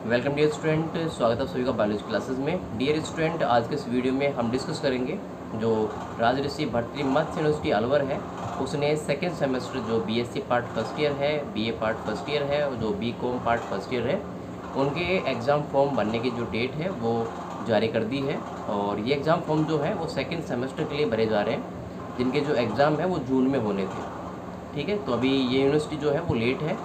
Welcome dear student, स्वागत है सभी का बायोलॉजी क्लासेस में। डियर स्टूडेंट, आज के इस वीडियो में हम डिस्कस करेंगे जो राजऋषि भट्टरी मत्स्य यूनिवर्सिटी अलवर है, उसने सेकेंड सेमेस्टर जो बीएससी पार्ट फर्स्ट ईयर है, बीए पार्ट फर्स्ट ईयर है और जो बीकॉम पार्ट फर्स्ट ईयर है, उनके एग्ज़ाम फॉर्म भरने की जो डेट है वो जारी कर दी है। और ये एग्ज़ाम फॉर्म जो है वो सेकेंड सेमेस्टर के लिए भरे जा रहे हैं, जिनके जो एग्ज़ाम है वो जून में होने थे। ठीक है, तो अभी ये यूनिवर्सिटी जो है वो लेट है।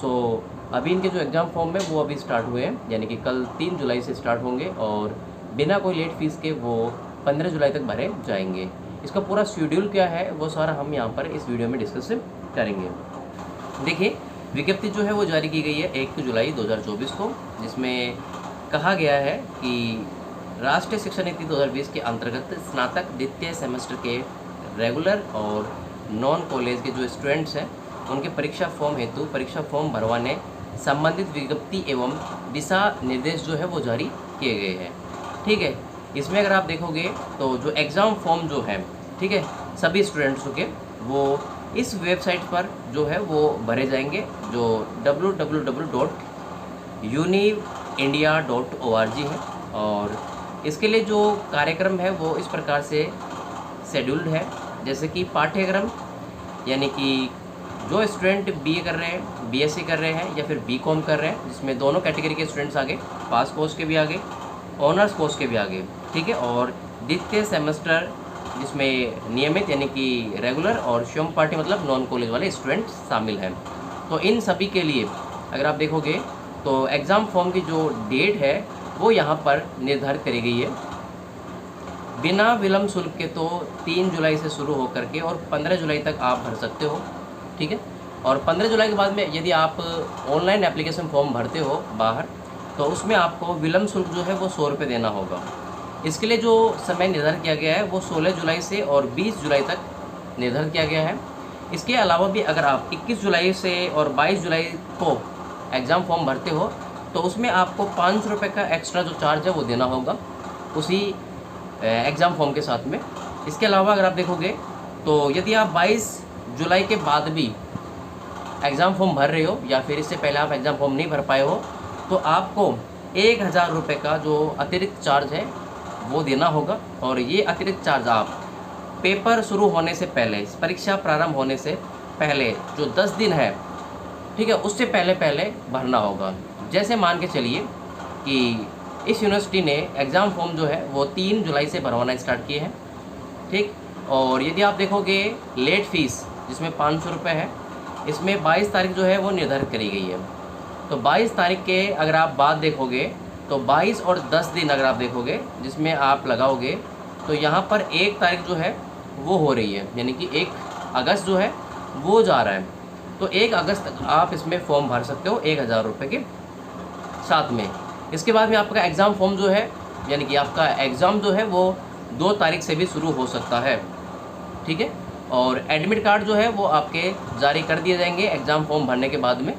सो अभी इनके जो एग्ज़ाम फॉर्म है वो अभी स्टार्ट हुए हैं, यानी कि कल 3 जुलाई से स्टार्ट होंगे और बिना कोई लेट फीस के वो 15 जुलाई तक भरे जाएंगे। इसका पूरा शेड्यूल क्या है वो सारा हम यहाँ पर इस वीडियो में डिस्कस करेंगे। देखिए, विज्ञप्ति जो है वो जारी की गई है 1 जुलाई 2024 को, जिसमें कहा गया है कि राष्ट्रीय शिक्षा नीति 2020 के अंतर्गत स्नातक द्वितीय सेमेस्टर के रेगुलर और नॉन कॉलेज के जो स्टूडेंट्स हैं उनके परीक्षा फॉर्म हेतु परीक्षा फॉर्म भरवाने संबंधित विज्ञप्ति एवं दिशा निर्देश जो है वो जारी किए गए हैं। ठीक है, इसमें अगर आप देखोगे तो जो एग्ज़ाम फॉर्म जो है, ठीक है, सभी स्टूडेंट्स के वो इस वेबसाइट पर जो है वो भरे जाएंगे, जो www.univindia.org है। और इसके लिए जो कार्यक्रम है वो इस प्रकार से शेड्यूल्ड है, जैसे कि पाठ्यक्रम, यानी कि जो स्टूडेंट बीए कर रहे हैं, बीएससी कर रहे हैं या फिर बीकॉम कर रहे हैं, जिसमें दोनों कैटेगरी के स्टूडेंट्स आगे, पास कोर्स के भी आगे, ऑनर्स कोर्स के भी आगे, ठीक है, और द्वितीय सेमेस्टर जिसमें नियमित यानी कि रेगुलर और स्वयं पार्टी मतलब नॉन कॉलेज वाले स्टूडेंट शामिल हैं। तो इन सभी के लिए अगर आप देखोगे तो एग्ज़ाम फॉर्म की जो डेट है वो यहाँ पर निर्धारित करी गई है। बिना विलम्ब शुल्क के तो 3 जुलाई से शुरू होकर के और 15 जुलाई तक आप भर सकते हो। ठीक है, और 15 जुलाई के बाद में यदि आप ऑनलाइन एप्लीकेशन फॉर्म भरते हो बाहर, तो उसमें आपको विलम्ब शुल्क जो है वो 100 रुपये देना होगा। इसके लिए जो समय निर्धारित किया गया है वो 16 जुलाई से और 20 जुलाई तक निर्धारित किया गया है। इसके अलावा भी अगर आप 21 जुलाई से और 22 जुलाई को एग्ज़ाम फॉर्म भरते हो तो उसमें आपको 500 रुपये का एक्स्ट्रा जो चार्ज है वो देना होगा उसी एग्ज़ाम फॉर्म के साथ में। इसके अलावा अगर आप देखोगे तो यदि आप 22 जुलाई के बाद भी एग्ज़ाम फॉर्म भर रहे हो या फिर इससे पहले आप एग्ज़ाम फॉर्म नहीं भर पाए हो तो आपको 1000 रुपये का जो अतिरिक्त चार्ज है वो देना होगा। और ये अतिरिक्त चार्ज आप पेपर शुरू होने से पहले, परीक्षा प्रारंभ होने से पहले जो 10 दिन है, ठीक है, उससे पहले पहले भरना होगा। जैसे मान के चलिए कि इस यूनिवर्सिटी ने एग्ज़ाम फॉर्म जो है वो 3 जुलाई से भरवाना स्टार्ट किए हैं। ठीक, और यदि आप देखोगे लेट फीस जिसमें 500 रुपये है, इसमें 22 तारीख जो है वो निर्धारित करी गई है। तो 22 तारीख के अगर आप बाद देखोगे तो 22 और 10 दिन अगर आप देखोगे जिसमें आप लगाओगे तो यहाँ पर 1 तारीख जो है वो हो रही है, यानी कि 1 अगस्त जो है वो जा रहा है। तो 1 अगस्त तक आप इसमें फॉर्म भर सकते हो 1000 रुपये के साथ में। इसके बाद में आपका एग्ज़ाम फॉर्म जो है, यानी कि आपका एग्ज़ाम जो है वो 2 तारीख से भी शुरू हो सकता है। ठीक है, और एडमिट कार्ड जो है वो आपके जारी कर दिए जाएंगे एग्ज़ाम फॉर्म भरने के बाद में।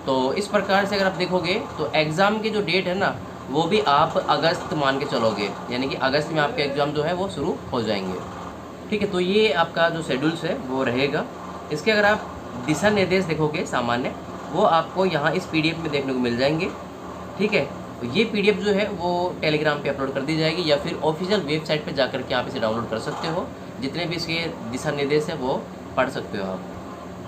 तो इस प्रकार से अगर आप देखोगे तो एग्ज़ाम की जो डेट है ना वो भी आप अगस्त मान के चलोगे, यानी कि अगस्त में आपके एग्ज़ाम जो है वो शुरू हो जाएंगे। ठीक है, तो ये आपका जो शेड्यूल्स है वो रहेगा। इसके अगर आप दिशा निर्देश देखोगे सामान्य, वो आपको यहाँ इस PDF में देखने को मिल जाएंगे। ठीक है, तो ये PDF जो है वो टेलीग्राम पे अपलोड कर दी जाएगी या फिर ऑफिशियल वेबसाइट पे जाकर के आप इसे डाउनलोड कर सकते हो। जितने भी इसके दिशा निर्देश है वो पढ़ सकते हो आप।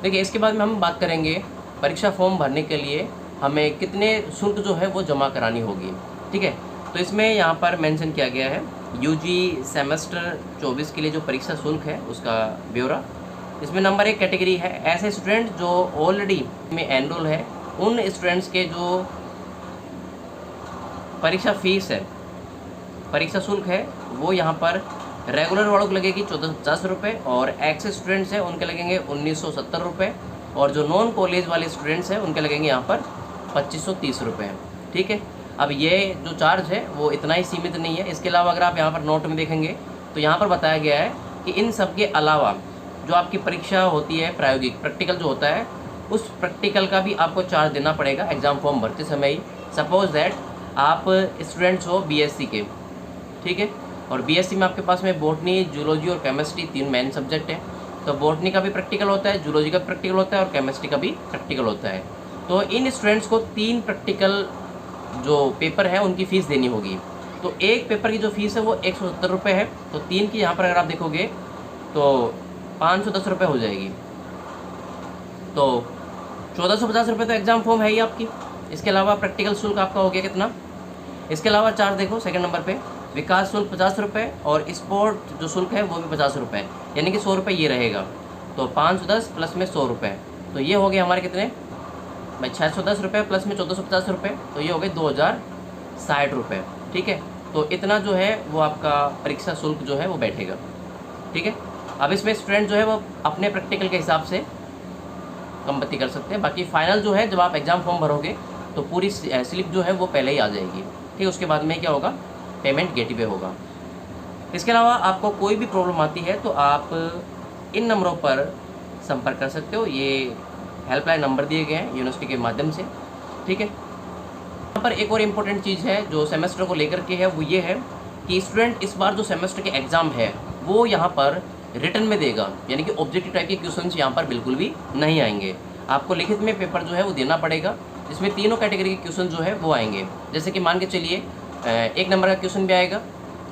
देखिए, इसके बाद में हम बात करेंगे परीक्षा फॉर्म भरने के लिए हमें कितने शुल्क जो है वो जमा करानी होगी। ठीक है, तो इसमें यहाँ पर मेंशन किया गया है UG सेमेस्टर 24 के लिए जो परीक्षा शुल्क है उसका ब्यौरा। इसमें नंबर 1 कैटेगरी है ऐसे स्टूडेंट जो ऑलरेडी में एनरोल है, उन स्टूडेंट्स के जो परीक्षा फीस है, परीक्षा शुल्क है, वो यहाँ पर रेगुलर वालों को लगेगी 1450 रुपये और एक्स स्टूडेंट्स हैं उनके लगेंगे 1970 रुपये और जो नॉन कॉलेज वाले स्टूडेंट्स हैं उनके लगेंगे यहाँ पर 2530 रुपये। ठीक है, अब ये जो चार्ज है वो इतना ही सीमित नहीं है। इसके अलावा अगर आप यहाँ पर नोट में देखेंगे तो यहाँ पर बताया गया है कि इन सब के अलावा जो आपकी परीक्षा होती है प्रायोगिक प्रैक्टिकल जो होता है, उस प्रैक्टिकल का भी आपको चार्ज देना पड़ेगा एग्ज़ाम फॉर्म भरते समय ही। सपोज दैट आप स्टूडेंट्स हो BSc के, ठीक है, और BSc में आपके पास में बॉटनी, जूलॉजी और केमिस्ट्री 3 मेन सब्जेक्ट है। तो बॉटनी का भी प्रैक्टिकल होता है, जूलॉजी का प्रैक्टिकल होता है और केमिस्ट्री का भी प्रैक्टिकल होता है। तो इन स्टूडेंट्स को 3 प्रैक्टिकल जो पेपर है उनकी फ़ीस देनी होगी। तो एक पेपर की जो फ़ीस है वो 170 रुपये है। तो 3 की यहाँ पर अगर आप देखोगे तो 510 रुपये हो जाएगी। तो 1450 रुपये तो एग्ज़ाम फॉर्म है ही आपकी। इसके अलावा प्रैक्टिकल शुल्क आपका हो गया कितना। इसके अलावा चार्ज देखो सेकंड नंबर पे, विकास शुल्क 50 रुपये और स्पोर्ट जो शुल्क है वो भी 50 रुपये, यानी कि 100 रुपये ये रहेगा। तो 510 प्लस में 100 रुपये, तो ये हो गए हमारे कितने भाई 610 रुपये प्लस में 1450 रुपये, तो ये हो गए 2060 रुपये। ठीक है, तो इतना जो है वो आपका परीक्षा शुल्क जो है वो बैठेगा। ठीक है, अब इसमें स्टूडेंट जो है वो अपने प्रैक्टिकल के हिसाब से कम कर सकते हैं। बाकी फाइनल जो है जब आप एग्ज़ाम फॉर्म भरोगे तो पूरी स्लिप जो है वो पहले ही आ जाएगी। ठीक, उसके बाद में क्या होगा, पेमेंट गेटवे होगा। इसके अलावा आपको कोई भी प्रॉब्लम आती है तो आप इन नंबरों पर संपर्क कर सकते हो। ये हेल्पलाइन नंबर दिए गए हैं यूनिवर्सिटी के माध्यम से। ठीक है, यहाँ पर एक और इम्पोर्टेंट चीज़ है जो सेमेस्टर को लेकर के है, वो ये है कि स्टूडेंट इस बार जो सेमेस्टर के एग्ज़ाम है वो यहाँ पर रिटन में देगा, यानी कि ऑब्जेक्टिव टाइप के क्वेश्चंस यहाँ पर बिल्कुल भी नहीं आएंगे। आपको लिखित में पेपर जो है वो देना पड़ेगा, जिसमें तीनों कैटेगरी के क्वेश्चन जो है वो आएंगे। जैसे कि मान के चलिए 1 नंबर का क्वेश्चन भी आएगा,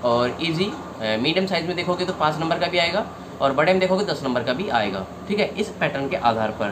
और इजी मीडियम साइज़ में देखोगे तो 5 नंबर का भी आएगा, और बड़े में देखोगे 10 नंबर का भी आएगा। ठीक है, इस पैटर्न के आधार पर